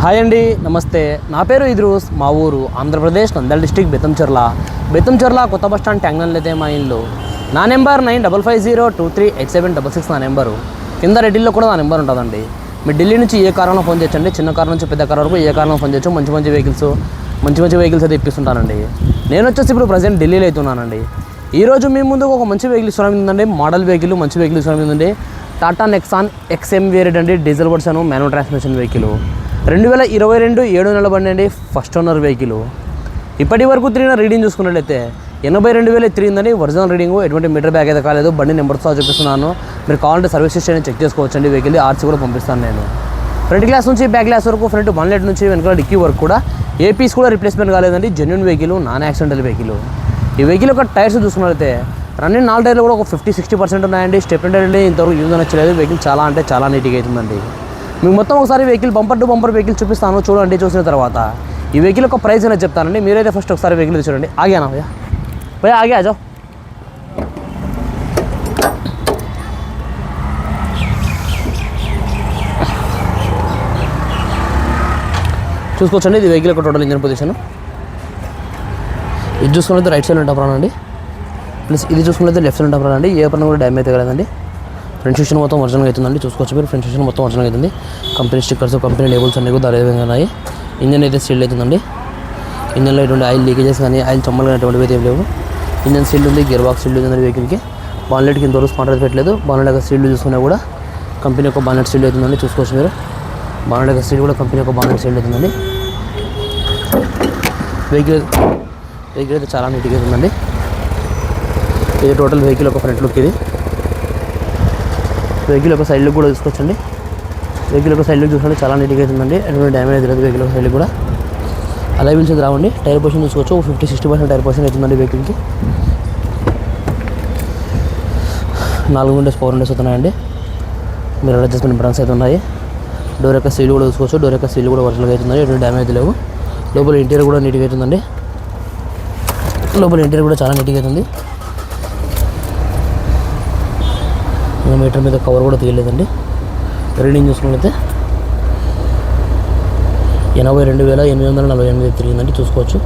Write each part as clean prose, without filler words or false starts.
Hi అండి, నమస్తే. నా పేరు ఇద్రూస్. మా ఊరు ఆంధ్రప్రదేశ్ నంద్యాల డిస్టిక్ బెత్తంచెర్ల కొత్త బస్ స్టాండ్ ట్యాంగ్నల్ అయితే మా ఇల్లు. నా నెంబర్ 9550238766 నా నెంబరు. కింద రెడ్డిల్లో కూడా నా నెంబర్ ఉంటుందండి. మీరు ఢిల్లీ నుంచి ఏ కారణంలో ఫోన్ చేయొచ్చండి. చిన్న కారు నుంచి పెద్ద కారు వరకు ఏ కారణంలో ఫోన్ చేయొచ్చు. మంచి మంచి వెహికల్స్ అయితే ఇప్పిస్తుంటానండి. నేను వచ్చేసి ఇప్పుడు ప్రజెంట్ ఢిల్లీలో అవుతున్నానండి. ఈరోజు మీ ముందుకు ఒక మంచి వెహికల్ ఇష్టం ఉందండి. మోడల్ వెహికల్ మంచి వెహికల్ ఇష్టం ఉందండి. టాటా నెక్సాన్ XM వేరియంట్ అండి. Diesel version manual transmission vehicle. 2022 7 నెలల బండి అండి. First owner vehicle. ఇప్పటి వరకు తిరిగిన రీడింగ్ చూసుకున్నట్లయితే 82,000 తిరిగిందని. ఒరిజినల్ రీడింగ్, ఎటువంటి మీటర్ బ్యాగ్ అయితే కాలేదు. బండి నెంబర్తో చూపిస్తున్నాను. మీరు కావాలంటే సర్వీస్ స్టేషన్ చెక్ చేసుకోవచ్చండి. వెహికల్ ఆర్సీ కూడా పంపిస్తాను నేను. ఫ్రంట్ గ్లాస్ నుంచి బ్యాక్ గ్లాస్ వరకు, ఫ్రంట్ బాన్లెట్ నుంచి వెనకాల డిక్కీ వరకు కూడా ఏ పీస్ కూడా రిప్లేస్మెంట్ కాలేదండి. Genuine vehicle, non accidental vehicle. ఈ వెహికల్ యొక్క టైర్స్ చూసుకున్నట్లయితే రన్నింగ్ 4 టైర్లు కూడా ఒక 50-60% ఉన్నాయండి. స్టెప్నీ టైర్ అంటే ఇంతవరకు యూజ్ నచ్చలేదు. వెహికల్ చాలా అంటే చాలా నీట్గా అవుతుందండి. మీకు మొత్తం ఒకసారి vehicle bumper to bumper vehicle చూపిస్తాను. చూడండి. చూసిన తర్వాత ఈ వెహికల్ యొక్క ప్రైస్ అనేది చెప్తానండి. మీరైతే ఫస్ట్ ఒకసారి వెహికల్ చూడండి. ఆగానా భయ్యా ఆగే ఆజో. చూసుకోవచ్చండి. ఇది వెహికల్ యొక్క టోటల్ ఇంజన్ పొజిషన్. ఇది చూసుకున్నట్లయితే రైట్ సైడ్ ఉంటాం అండి. ప్లస్ ఇది చూసుకున్నట్లయితే లెఫ్ట్ సైడ్ ఉంటాం అండి. ఏ పని కూడా డ్యామేజ్ అయితే కదండి. ఫ్రంట్ సెక్షన్ మొత్తం ఒరిజినల్గా అవుతుందండి. చూసుకోవచ్చు మీరు. ఫ్రంట్ సెక్షన్ మొత్తం ఒరిజినల్గా అవుతుంది. కంపెనీ స్టిక్కర్స్, కంపెనీ లేబుల్స్ అన్నీ కూడా అదే విధంగా ఉన్నాయి. ఇంజన్ అయితే సీల్డ్ అవుతుందండి. ఇంజన్లో ఎటువంటి ఆయిల్ లీకేజెస్ కానీ ఆయిల్ చమ్మలు కానీ ఎటువంటివి అయితే ఏం లేవు. ఇంజన్ సీల్డ్ ఉంది. గేర్ బాక్స్ సీల్డ్ ఉందండి వెహికల్కి. బాన్లెట్కి ఇంతవరకు స్పాండర్ పెట్టలేదు. బాన్లెట్ యొక్క సీల్డ్ చూసుకున్నా కూడా కంపెనీ యొక్క బాన్లెట్ సీల్డ్ అవుతుందండి. చూసుకోవచ్చు మీరు. బాన్లెట్ యొక్క సీల్డ్ కూడా కంపెనీ యొక్క బాన్లెట్ సీల్డ్ అవుతుందండి. వెహికల్ అయితే చాలా నీట్గా అవుతుందండి. ఇది టోటల్ వెహికల్ ఒక ఫ్రంట్ లుక్. ఇది వెహికల్ యొక్క సైడ్ లుక్ కూడా చూసుకోవచ్చండి. వెహికల్ యొక్క సైడ్ లుక్ చూసుకుంటే చాలా నీట్గా అవుతుందండి. ఎటువంటి డ్యామేజ్ లేదు వెహికల్ యొక్క సైడ్ కూడా. అలా వీల్స్ రావండి. టైర్ పొజిషన్ చూసుకోవచ్చు. 50-60% టైర్ పొజిషన్ అవుతుందండి వెహికల్కి. 4 విండోస్ పవర్ విండోస్ అవుతున్నాయండి. మీరు అడ్జస్ట్మెంట్ బటన్స్ అయితే ఉన్నాయి. డోర్ యొక్క సీల్ కూడా చూసుకోవచ్చు. డోర్ యొక్క సీల్ కూడా ఒరిజినల్గా అవుతుందండి. ఎటువంటి డ్యామేజ్ లేవు. లోపల ఇంటీరియర్ కూడా నీట్గా అవుతుందండి. లోపల ఇంటీరియర్ కూడా చాలా నీట్గా అవుతుంది. మీటర్ మీద కవర్ కూడా తీయలేదండి. రీడింగ్ చూసుకున్నట్లయితే 82,848 తిరిగిందండి. చూసుకోవచ్చు.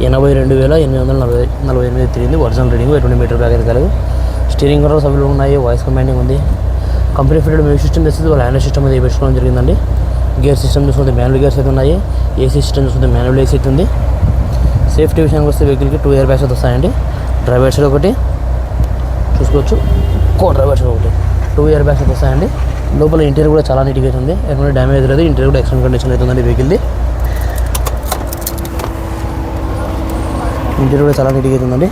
82,848 తిరిగింది. ఒరిజినల్ రీడింగ్, ఎటువంటి మీటర్ బ్యాగ్ అయితే కాలేదు. స్టీరింగ్ కంట్రోల్ సభ్యులు ఉన్నాయి. వాయిస్ కమాండింగ్ ఉంది. కంపెనీ ఫిటెడ్ మ్యూజిక్ సిస్టమ్ తెస్తుంది. వాళ్ళ హ్యాండ్ సిస్టమ్ అయితే పెట్టుకోవడం జరిగిందండి. గేర్ సిస్టమ్ చూసుకుంటే మాన్యువల్ గేర్స్ అయితే ఉన్నాయి. ఏసీ సిస్టమ్ చూసుకుంటే మాన్యువల్ ఏసీ అవుతుంది. సేఫ్టీ విషయానికి వస్తే వెహికల్కి 2 ఇయర్ బ్యాగ్స్ అయితే వస్తాయండి. డ్రైవర్ సైడ్ ఒకటి చూసుకోవచ్చు. డ్రైవర్ సైడ్ ఒకటి 2 ఇయర్ బ్యాగ్స్ అయితే వస్తాయండి. లోపల ఇంటీరియర్ కూడా చాలా నీట్గా అవుతుంది. ఎటువంటి డ్యామేజ్ లేదు. ఇంటీరియర్ కూడా ఎక్సలెంట్ కండిషన్ అవుతుందండి వెహికల్ది. ఇంటీరియర్ కూడా చాలా నీట్గా అవుతుందండి.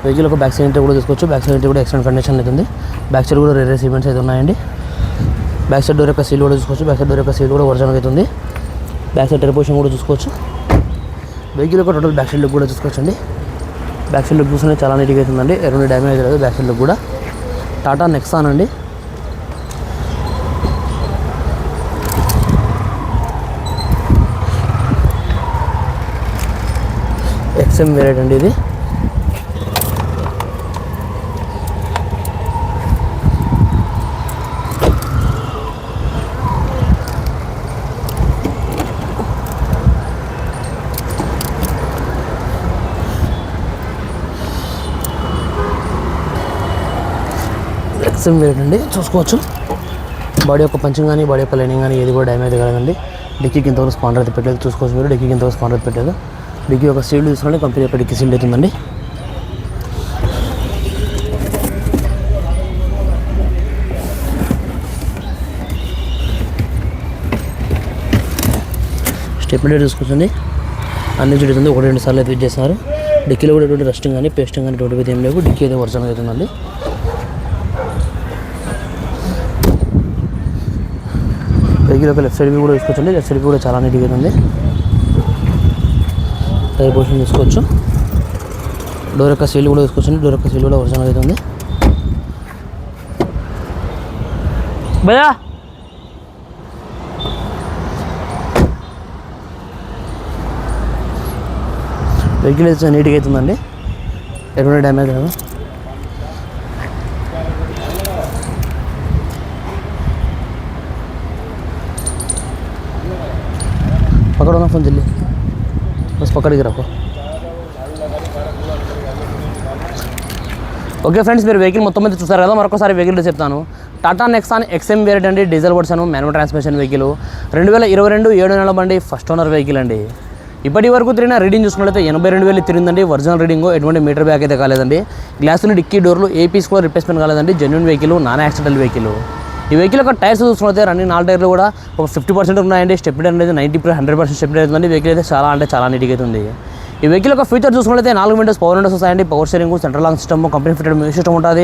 వెహికల్ ఒక బ్యాక్ సైడ్ ఇంటీరియర్ కూడా తీసుకోవచ్చు. బ్యాక్ సైడ్ ఇంటీరియర్ కూడా ఎక్సలెంట్ కండిషన్ అవుతుంది. బ్యాక్ సైడ్ కూడా రేర్ సిమెంట్స్ అయితే ఉన్నాయండి. బ్యాక్ సైడ్ డోర్ యొక్క సీల్ కూడా చూసుకోవచ్చు. బ్యాక్ సైడ్ డోర్ యొక్క సీల్ కూడా ఒరిజినల్ అవుతుంది. బ్యాక్ సైడ్ టైర్ పొజిషన్ కూడా చూసుకోవచ్చు. వెహికల్ యొక్క టోటల్ బ్యాక్ సైడ్ లుక్ కూడా చూసుకోవచ్చండి. బ్యాక్ సైడ్ లుక్ చూసుకుంటే చాలా నీట్గా అవుతుందండి. ఎటువంటి డ్యామేజ్ లేదు. బ్యాక్ సైడ్ లుక్ కూడా టాటా నెక్సాన్ అండి. XM వేరియంట్ అండి ఇది. XM వేరియంట్ అండి. చూసుకోవచ్చు. బాడీ యొక్క పంచింగ్ కానీ బాడీ యొక్క లైనింగ్ కానీ ఏది కూడా డ్యామేజ్ కాలేదండి. డిక్కీకి ఇంతవరకు స్పాండర్ అయితే పెట్టలేదు. చూసుకోవచ్చు మీరు. డిక్కీకి ఇంతవరకు స్పాండర్ అయితే పెట్టలేదు. డిక్కీ యొక్క సీల్డ్ తీసుకోండి. కంపెనీ యొక్క డిక్కీ సీల్డ్ అవుతుందండి. స్టెప్నీ చూసుకోవచ్చండి. అన్ని చూడుతుంది. 1-2 సార్లు అయితే యూజ్ చేస్తున్నారు. డిక్కీలో కూడా ఎటువంటి రస్టింగ్ కానీ పేస్టింగ్ కానీ ఎటువంటి ఏం లేవు. డిక్కీ అయితే ఒరిజినల్ అవుతుందండి. వెహికల్ యొక్క లెఫ్ట్ సైడ్ కూడా చూసుకోవచ్చండి. లెఫ్ట్ సైడ్ కూడా చాలా నీట్గా అవుతుంది. టైర్ పొజిషన్ చూసుకోవచ్చు. డోర్ యొక్క సీల్ కూడా చూసుకోవచ్చండి. డోర్ యొక్క సీల్ కూడా ఒరిజినల్ అవుతుంది. భయ్యా వెహికల్ అయితే నీట్గా అవుతుందండి. ఎటువంటి డ్యామేజ్ లేదు. पकड़ो ना फ़ोन जल्दी, बस पकड़ के रखो. ఓకే ఫ్రెండ్స్, మీరు వెహికల్ మొత్తం మీద చూసారు కదా. మరొకసారి వెహికల్ చెప్తాను. టాటా నెక్సాన్ XM వేరియంట్ అండి, diesel version, manual transmission vehicle, 2022 7 నెలల బండి, ఫస్ట్ ఓనర్ వెహికల్ అండి. ఇప్పటి వరకు తిరిగిన రీడింగ్ చూసుకున్నట్లయితే 82,000 తిరిగిందండి. ఒరిజినల్ రీడింగ్, ఎటువంటి మీటర్ బ్యాక్ అయితే కాలేదండి. గ్లాసులు, డిక్కీ డోర్లు, ఏపీస్ కూడా రిప్లేస్మెంట్ కాలేదండి. Genuine vehicle, non accidental vehicle. ఈ వెహికల్ యొక్క టైర్స్ చూసుకున్నట్లయితే రన్నింగ్ 4 టైర్లు కూడా ఒక 50% ఉన్నాయండి. స్టెప్ అనేది 100% స్టెప్ అవుతుందండి. వెహికల్ అయితే చాలా నీట్గా అవుతుంది. ఈ వెహికల్ యొక్క ఫీచర్ చూసుకున్నట్లయితే 4 విండోస్ పవర్ విండోస్ వస్తాయండి. Power steering, central lock system, company fitted music system ఉంటుంది.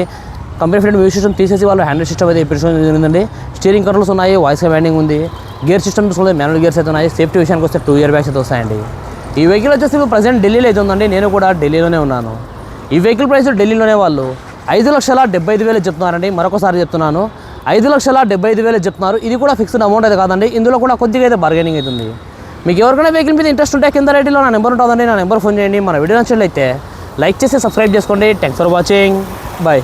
కంపెనీ ఫిటెడ్ మ్యూజిక్ సిస్టమ్ తీసేసి వాళ్ళు హ్యాండిల్ సిస్టమ్ అయితే ఇప్పించడం జరిగిందండి. స్టీరింగ్ కంట్రోల్స్ ఉన్నాయి, వాయిస్ కమాండింగ్ ఉంది. గేర్ సిస్టమ్ చూసుకుంటే మాన్యువల్ గేర్స్ అయితే ఉన్నాయి. సేఫ్టీ విషయానికి వస్తే 2 ఇయర్ బ్యాగ్స్ అయితే వస్తాయండి. ఈ వెహికల్ వచ్చేసి ఇప్పుడు ప్రజెంట్ ఢిల్లీలో అయితే ఉందండి. నేను కూడా ఢిల్లీలోనే ఉన్నాను. ఈ వెహికల్ ప్రైస్ ఢిల్లీలోనే వాళ్ళు 5,75,000 చెప్తున్నారండి. మరొకసారి చెప్తున్నాను, 5,75,000 చెప్తున్నారు. ఇది కూడా ఫిక్స్డ్ అమౌంట్ అయితే కాదండి. ఇందులో కూడా కొద్దిగా అయితే బార్గెనింగ్ అవుతుంది. మీకు ఎవరికైనా వెహికల్ మీద ఇంట్రెస్ట్ ఉంటే కింద రేట్లో నా నెంబర్ ఉంటుందండి. నా నెంబర్ ఫోన్ చేయండి. మన వీడియో నచ్చినట్లయితే లైక్ చేసి సబ్స్క్రైబ్ చేసుకోండి. Thanks for watching. బాయ్.